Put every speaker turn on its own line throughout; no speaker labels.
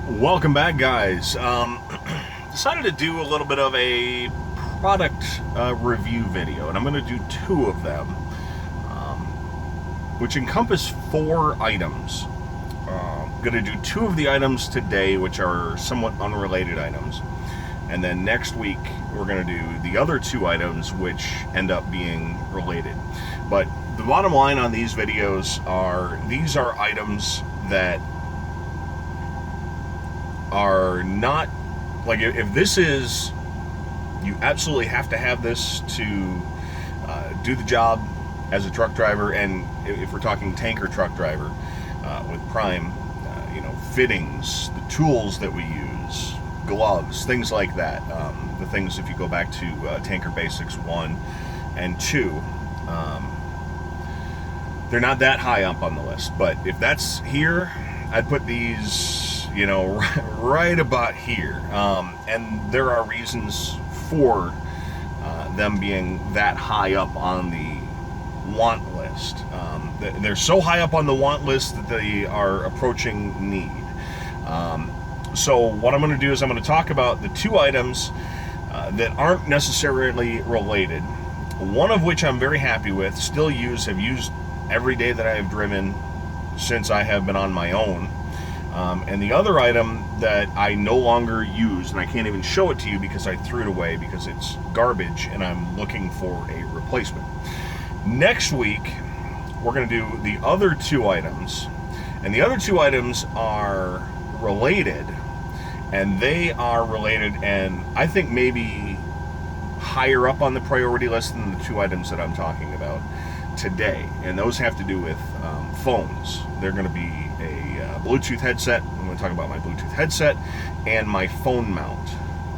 Welcome back, guys. Decided to do a little bit of a product review video, and I'm going to do two of them, which encompass four items. I'm going to do two of the items today, which are somewhat unrelated items, and then next week we're going to do the other two items, which end up being related. But the bottom line on these videos are these are items that are not like, if this is, you absolutely have to have this to do the job as a truck driver, and if we're talking tanker truck driver with Prime, fittings, the tools that we use, gloves, things like that. The things, if you go back to Tanker Basics 1 and 2, they're not that high up on the list, but if that's here, I'd put these, right about here. And there are reasons for them being that high up on the want list. They're so high up on the want list that they are approaching need. So what I'm going to do is I'm going to talk about the two items that aren't necessarily related. One of which I'm very happy with, have used every day that I have driven since I have been on my own. And the other item that I no longer use, and I can't even show it to you because I threw it away because it's garbage and I'm looking for a replacement. Next week, we're going to do the other two items, and the other two items are related, and I think maybe higher up on the priority list than the two items that I'm talking about today, and those have to do with phones. They're going to be a Bluetooth headset. I'm going to talk about my Bluetooth headset and my phone mount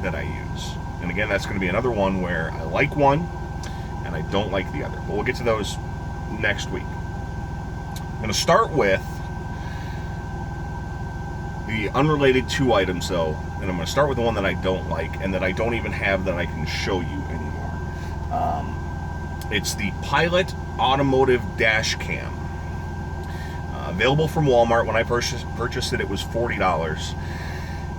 that I use. And again, that's going to be another one where I like one and I don't like the other. But we'll get to those next week. I'm going to start with the unrelated two items, though, and I'm going to start with the one that I don't like and that I don't even have that I can show you anymore. It's the Pilot Automotive Dash Cam. Available from Walmart. When I purchased it, it was $40.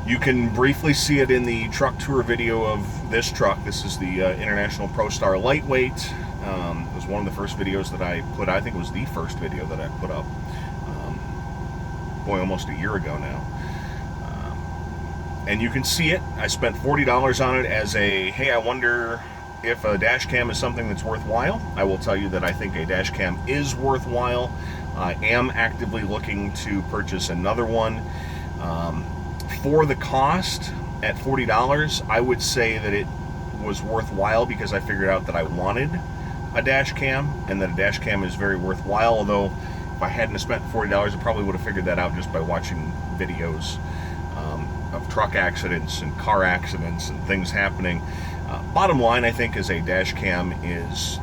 You can briefly see it in the truck tour video of this truck. This is the International ProStar Lightweight. It was one of the first videos that I put. I think it was the first video that I put up. Almost a year ago now. And you can see it. I spent $40 on it as hey, I wonder if a dash cam is something that's worthwhile. I will tell you that I think a dash cam is worthwhile. I am actively looking to purchase another one. For the cost at $40, I would say that it was worthwhile because I figured out that I wanted a dash cam and that a dash cam is very worthwhile. Although if I hadn't spent $40, I probably would have figured that out just by watching videos of truck accidents and car accidents and things happening. Bottom line, I think, is a dash cam is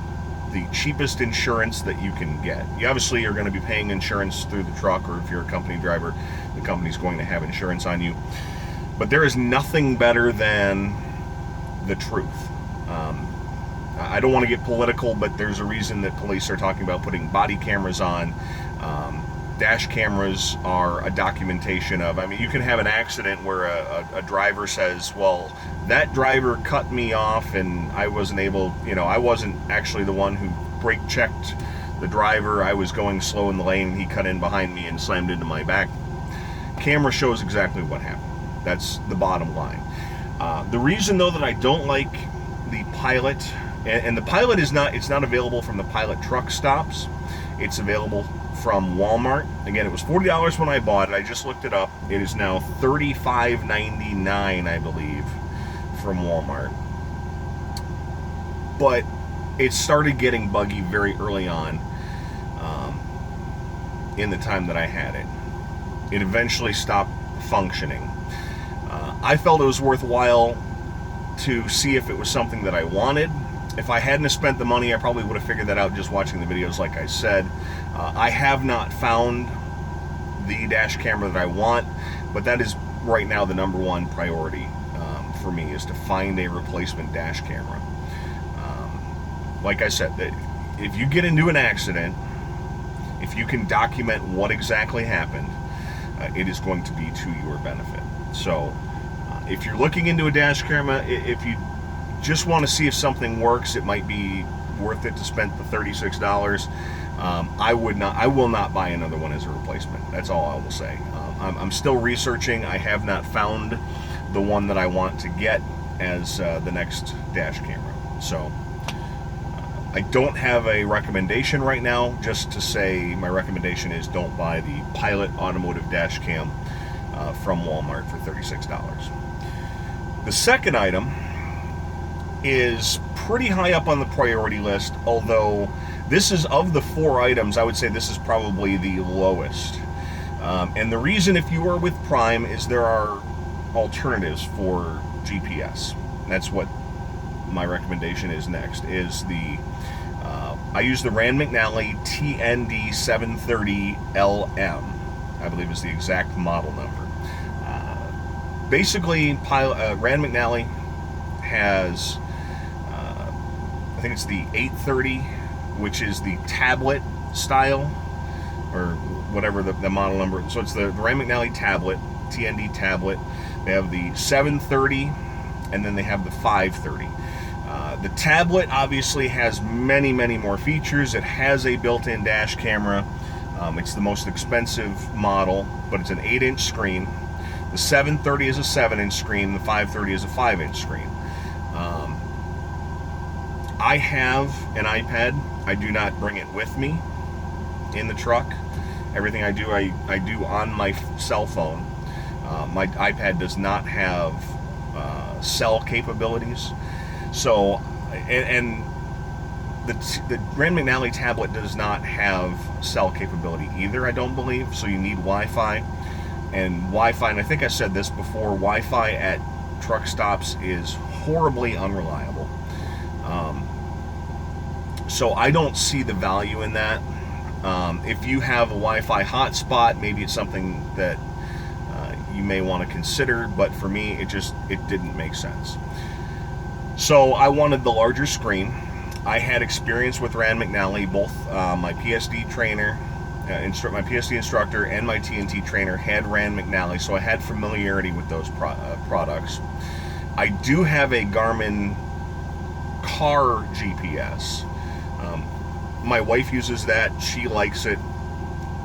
the cheapest insurance that you can get. You obviously are going to be paying insurance through the truck, or if you're a company driver, the company's going to have insurance on you. But there is nothing better than the truth. I don't want to get political, but there's a reason that police are talking about putting body cameras on. Dash cameras are a documentation of, you can have an accident where a driver says, well, that driver cut me off and I wasn't able, I wasn't actually the one who brake checked the driver. I was going slow in the lane and he cut in behind me and slammed into my back. Camera shows exactly what happened. That's the bottom line. The reason, though, that I don't like the Pilot, and the Pilot it's not available from the Pilot truck stops. It's available from Walmart. Again, it was $40 when I bought it. I just looked it up. It is now $35.99, I believe, from Walmart. But it started getting buggy very early on in the time that I had it. It eventually stopped functioning. I felt it was worthwhile to see if it was something that I wanted. If I hadn't spent the money, I probably would have figured that out just watching the videos, like I said. I have not found the dash camera that I want, but that is right now the number one priority for me, is to find a replacement dash camera. Like I said, if you get into an accident, if you can document what exactly happened, it is going to be to your benefit. So if you're looking into a dash camera, if you just want to see if something works, it might be worth it to spend the $36. I will not buy another one as a replacement. That's all I will say. I'm still researching. I have not found the one that I want to get as the next dash camera. So I don't have a recommendation right now. Just to say, my recommendation is don't buy the Pilot Automotive dash cam from Walmart for $36. The second item is pretty high up on the priority list, although this is, of the 4 items, I would say this is probably the lowest. And the reason, if you are with Prime, is there are alternatives for GPS. That's what my recommendation is next, is the I use the Rand McNally TND 730LM, I believe is the exact model number. Basically, Rand McNally has, I think it's the 830, which is the tablet style, or whatever the model number. So it's the Rand McNally tablet, TND tablet. They have the 730, and then they have the 530. The tablet obviously has many, many more features. It has a built-in dash camera. It's the most expensive model, but it's an 8-inch screen. The 730 is a 7-inch screen. The 530 is a 5-inch screen. I have an iPad. I do not bring it with me in the truck. Everything I do on my cell phone. My iPad does not have cell capabilities. So, and the Rand McNally tablet does not have cell capability either, I don't believe. So you need Wi-Fi. And Wi-Fi, and I think I said this before, Wi-Fi at truck stops is horribly unreliable. So I don't see the value in that. If you have a Wi-Fi hotspot, maybe it's something that you may want to consider, but for me, it didn't make sense. So I wanted the larger screen. I had experience with Rand McNally, both my PSD trainer, my PSD instructor, and my TNT trainer had Rand McNally, so I had familiarity with those products. I do have a Garmin car GPS. My wife uses that. She likes it.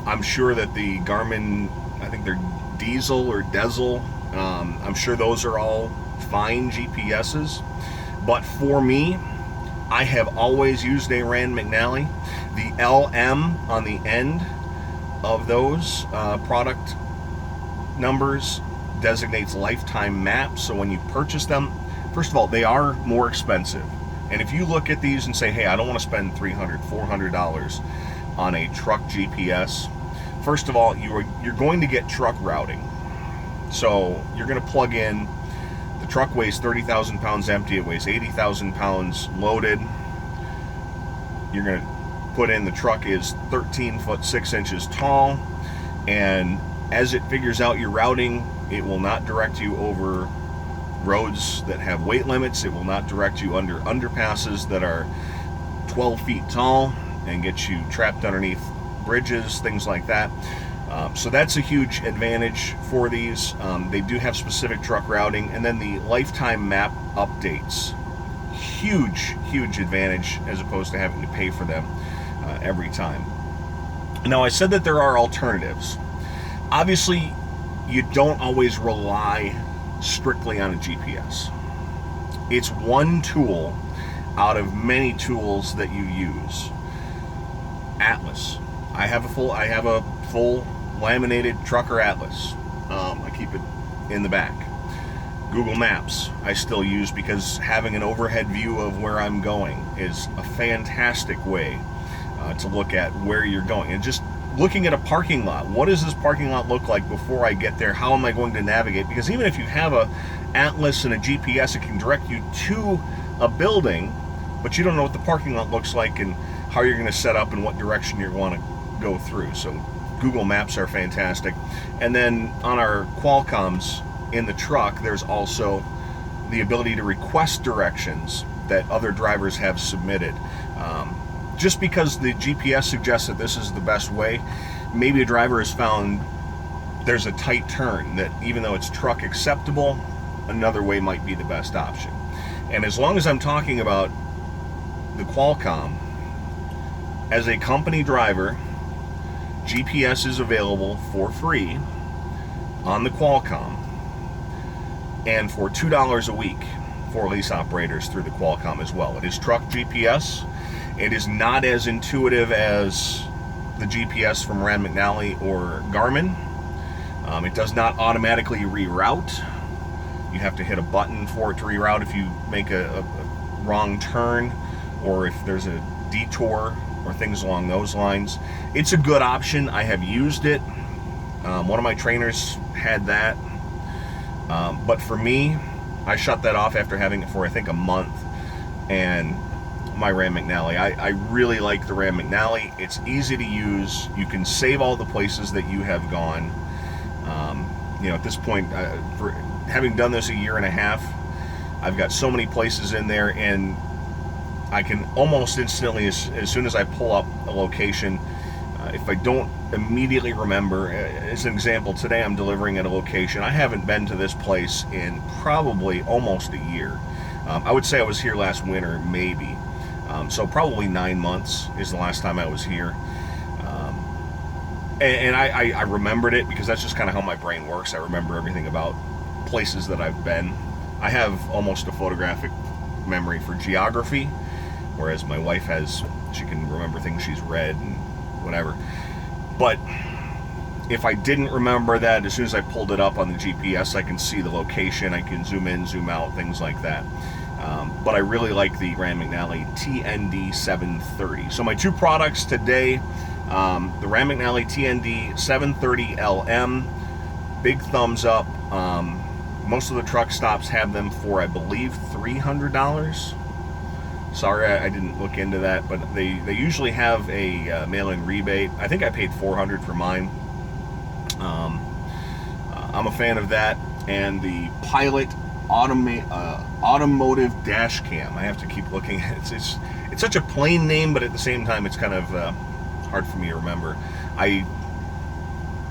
I'm sure that the Garmin, I think they're diesel or diesel, I'm sure those are all fine GPSs. But for me, I have always used a Rand McNally. The LM on the end of those product numbers designates lifetime maps. So when you purchase them, first of all, they are more expensive. And if you look at these and say, hey, I don't want to spend $300, $400 on a truck GPS, first of all, you're going to get truck routing. So you're going to plug in, the truck weighs 30,000 pounds empty, it weighs 80,000 pounds loaded. You're going to put in, the truck is 13 foot 6 inches tall, and as it figures out your routing, it will not direct you over roads that have weight limits. It will not direct you under underpasses that are 12 feet tall and get you trapped underneath bridges, things like that. So that's a huge advantage for these. They do have specific truck routing, and then the lifetime map updates. Huge advantage as opposed to having to pay for them every time. Now, I said that there are alternatives. Obviously, you don't always rely strictly on a GPS. It's one tool out of many tools that you use. Atlas. I have a full laminated trucker atlas. I keep it in the back. Google Maps I still use, because having an overhead view of where I'm going is a fantastic way to look at where you're going. And just looking at a parking lot, what does this parking lot look like before I get there? How am I going to navigate? Because even if you have a atlas and a GPS, it can direct you to a building, but you don't know what the parking lot looks like and how you're going to set up and what direction you want to go through. So Google Maps are fantastic. And then on our Qualcomms in the truck, there's also the ability to request directions that other drivers have submitted. Just because the GPS suggests that this is the best way, maybe a driver has found there's a tight turn that, even though it's truck acceptable, another way might be the best option. And as long as I'm talking about the Qualcomm, as a company driver, GPS is available for free on the Qualcomm, and for $2 a week for lease operators through the Qualcomm as well. It is truck GPS. It is not as intuitive as the GPS from McNally or Garmin. It does not automatically reroute. You have to hit a button for it to reroute if you make a wrong turn, or if there's a detour or things along those lines. It's a good option. I have used it. One of my trainers had that. But for me, I shut that off after having it for, I think, a month. And my McNally, I really like the McNally. It's easy to use. You can save all the places that you have gone. At this point, for having done this a year and a half, I've got so many places in there, and I can almost instantly, as soon as I pull up a location, if I don't immediately remember, as an example, today I'm delivering at a location. I haven't been to this place in probably almost a year. I would say I was here last winter, maybe. So probably 9 months is the last time I was here. And I remembered it because that's just kind of how my brain works. I remember everything about places that I've been. I have almost a photographic memory for geography, whereas my wife she can remember things she's read and whatever. But if I didn't remember that, as soon as I pulled it up on the GPS, I can see the location, I can zoom in, zoom out, things like that. But I really like the McNally TND 730. So my two products today, the McNally TND 730 LM, big thumbs up. Most of the truck stops have them for, I believe, $300. Sorry, I didn't look into that, but they usually have a mail-in rebate. I think I paid $400 for mine. I'm a fan of that, and the Pilot Automotive dash cam. I have to keep looking. It's such a plain name, but at the same time, it's kind of hard for me to remember. I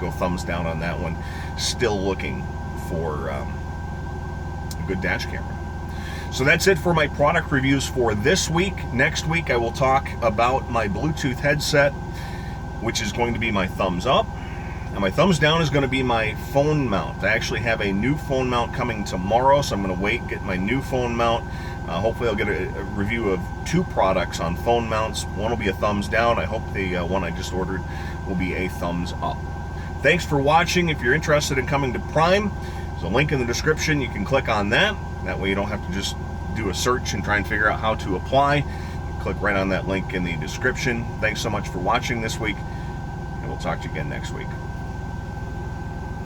go thumbs down on that one. Still looking for a good dash camera. So that's it for my product reviews for this week. Next week I will talk about my Bluetooth headset, which is going to be my thumbs up, and my thumbs down is going to be my phone mount. I actually have a new phone mount coming tomorrow, so I'm going to wait and get my new phone mount. Hopefully I'll get a review of 2 products on phone mounts. One will be a thumbs down. I hope the one I just ordered will be a thumbs up. Thanks for watching. If you're interested in coming to Prime, there's a link in the description. You can click on that. That way you don't have to just do a search and try and figure out how to apply. You click right on that link in the description. Thanks so much for watching this week, and we'll talk to you again next week.